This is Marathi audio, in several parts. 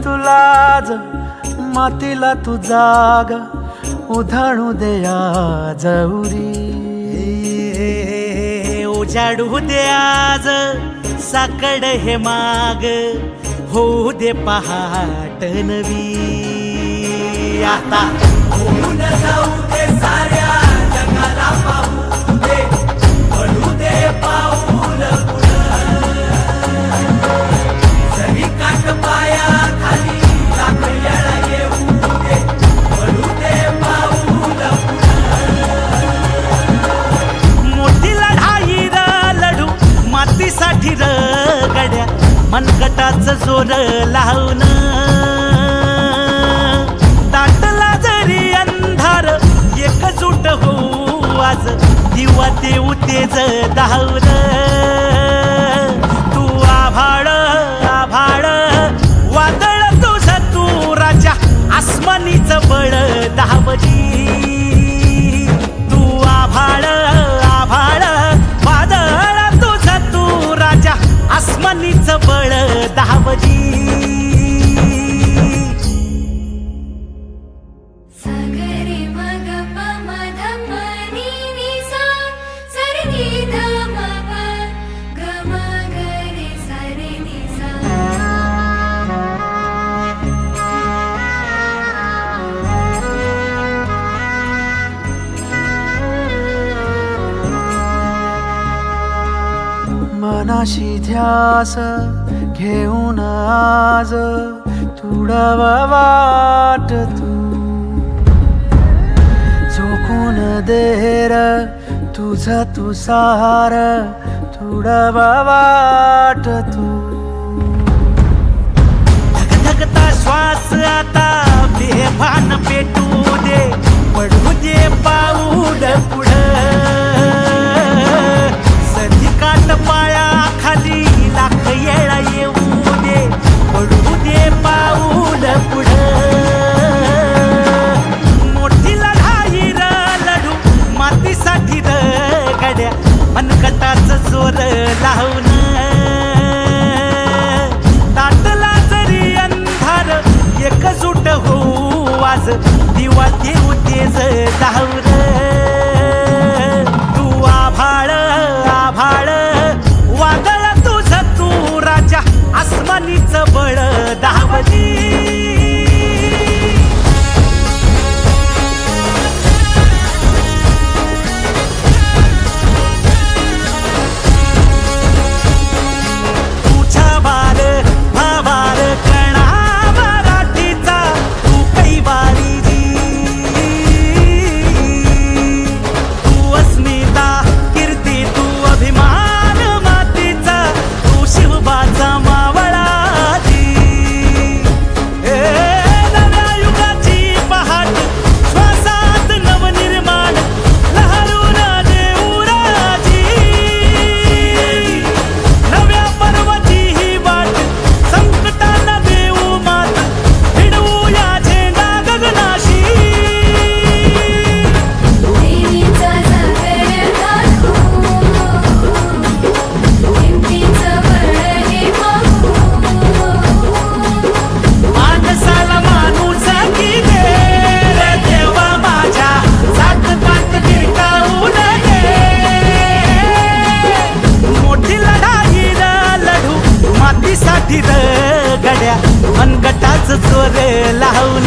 तुलाज मातीला तू जाग उधाणू दे आज उरी उजाडू दे आज साकड हे माग होऊ दे पहाट नवी आता होऊन जाऊ दे साऱ्या जगाला पाहू दे पडू दे पाऊल जरी काट पाया खाली लाख येळा येऊ दे पडू दे पाऊल मोठी लढाई लढू मातीसाठी गड्या मनगटाचं जोर लावून दाटला जरी अंधार एकजूट होऊ आज दिवा देऊ तेज धावून तू आभाळ आभाळ वादळ तुझं तू राजा आसमानीचं बळ धावजी तू आभाळ आभाळ वादळ तुझं तू राजा आसमानीचं बळ धावजी मनाशी ध्यास घेऊन आज तुडवा वाट तू झोकून देर तुझं तू सार तुडवा वाट तू धगधगता श्वास आता बेभान पेटू दे पडू दे पाऊल पुढं काट पाया खाली लाख येळा येऊ दे पडू दे पाऊल पुढं मोठी लढाई लढू मातीसाठी गड्या मनगटाचं जोर लावून दाटला जरी अंधार एकजूट होऊ आज दिवा देऊ तेज धावून तू आभाळ आभाळ वादळ तुझं तू राजा आसमानीचं बळ धावजी तुझा बार भावार कणा मराठीचा तू कैवारी तू अस्मिता कीर्ती तू अभिमान मातीचा तू शिवबाचा मावळाची नव्या युगाची पहाट श्वासात नवनिर्माण लहरून देऊ राजी नव्या पर्वती ही वाट संकटांना देऊ मात भिडवू या झेंडा गगनाशी देवीचा जागर दाखवू हिमतीचं बळ हे पाहू माणसाला माणूस की दे रे देवा माझ्या जात पात गिरकावून दे मोठी लढाई लढू मातीसाठी गड्या मनगटाचं जोर लावून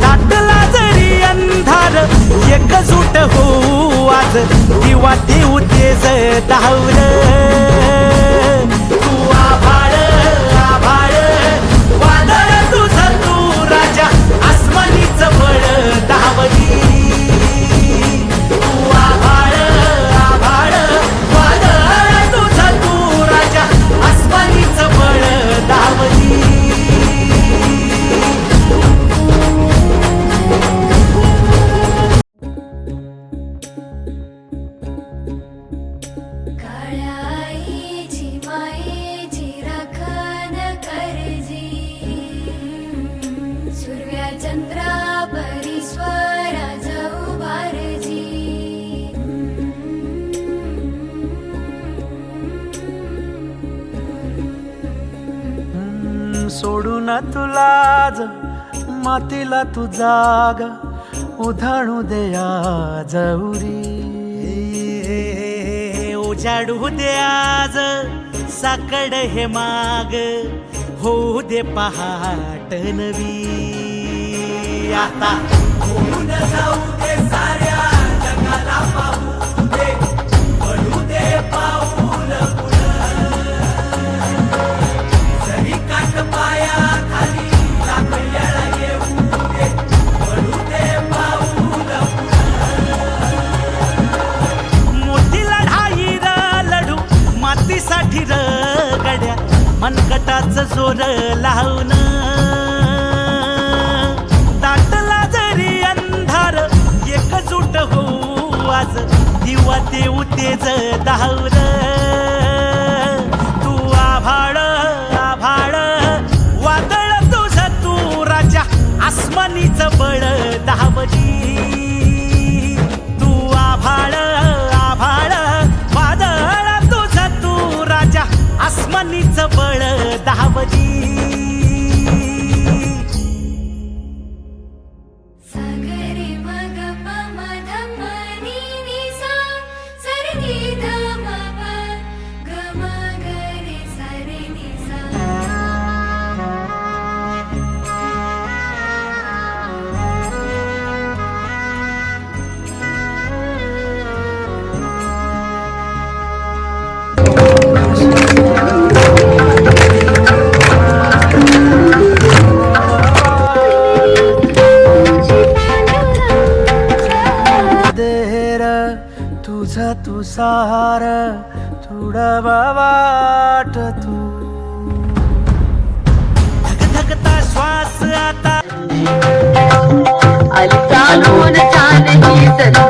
दाटला जरी अंधार एकजूट होऊ आज दिवा देऊ तेज धावून तू आभाळ आभाळ वादळ तुझं तू राजा आसमानीचं बळ धावली तू आभाळ आभाळ वादळ तुझं तू राजा आसमानीचं बळ धावली काळ्या आई सोडून तुलाज मातीला तू जाग उधाणू दे आज उरी उजाडू दे आज साकड हे माग होऊ दे पहाट नवी आता होऊन जाऊ दे साऱ्या जगाला पाहू दे पडू दे पाऊल पुढं जरी काट पाया खाली लाकड्याला येऊ दे पडू दे पाऊल मोठी लढाई र लढू मातीसाठी र गड्या मनगटाचं जोर लावून दाटला जरी अंधार एकजूट होऊ आज दिवा देऊ तेज दावर तू आभाळ आभाळ वादळ तुझं तू राजा आसमानीच बळ दावजी तू आभाळ आभाळ वादळ तुझं तू राजा आसमानीच बळ दावजी सागरे मग पम धम नी नी सा सरनी धम प ग म ग रे सा रे नी सा देर तुझा तू सार तुडवा वाट तू धगधगता श्वास आता चालून चालही सरी